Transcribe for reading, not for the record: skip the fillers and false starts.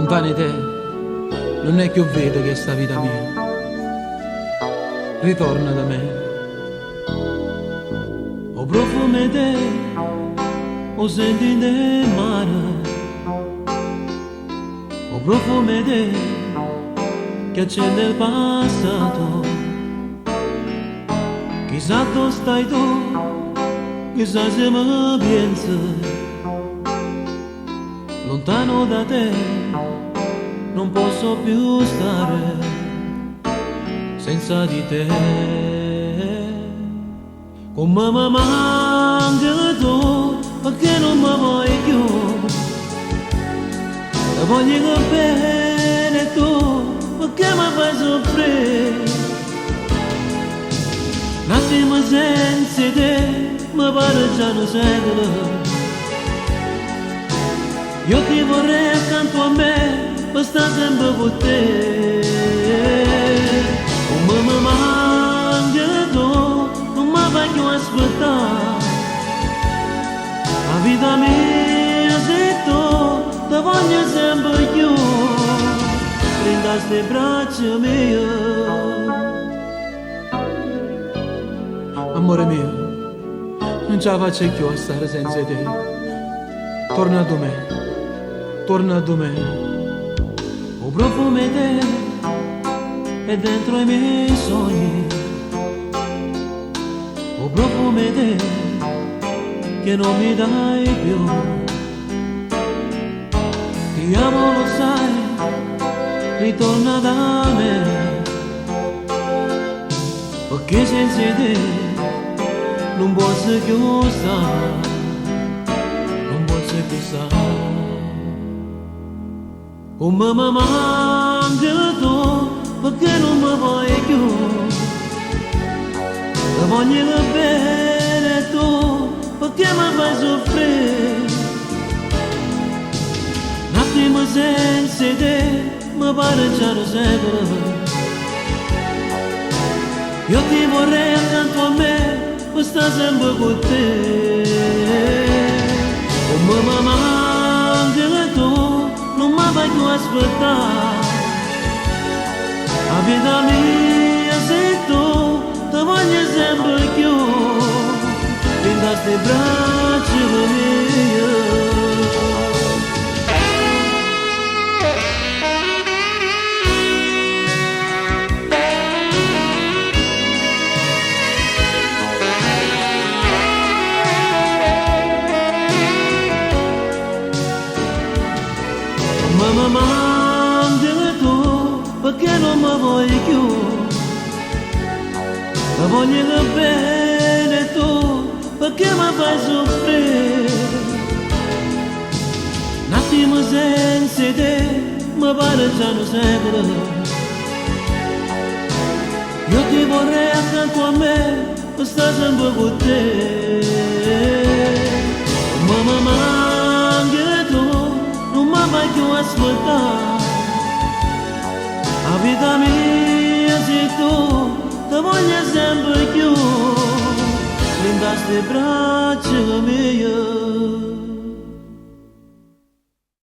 lontani te, non è che io vedo che sta vita mia. Ritorna da me. O profumo di te, o senti del mare, o profumo di te che accende il passato. Chissà dove stai tu, chissà se mi pensi. Lontano da te non posso più stare senza di te. Come mi manca tu, perché non mi vuoi più? Ti voglio bene tu, perché mi fai soffrire? Un attimo senza te mi pare già un secolo. Io ti vorrei accanto a me, per stare sempre con te. Come mi manca tu, non mi voglio aspettare. La vita mia sei tu, ti voglio sempre più. Prendi queste braccia mie. Amore mio, non ce la faccio più a stare senza te. Torna da me. Torna da me, o profumo di te è dentro i miei sogni, o profumo di te che non mi dai più. Ti amo, lo sai, ritorna da me, perché senza te non posso più stare, non posso più stare. Come mi manca tu, perché non mi vuoi più? Ti voglio bene tu, perché mi fai soffrire? Un attimo senza te, mi pare già un secolo. Io ti vorrei accanto a me, per stare sempre con te. Come mi manca tu, non mi voglio aspettare. La vita mia sei tu, ti voglio sempre più. In queste braccia mie. Ma manca tu, perché non mi vuoi più? Ti voglio bene tu, perché mi fai soffrire? Un attimo senza te, mi pare già un secolo. Io ti vorrei accanto a me, per stare sempre con te. Ma manca tu, non mi voglio aspettare. La vita mia sei tu, ti voglio sempre più. In queste braccia mie.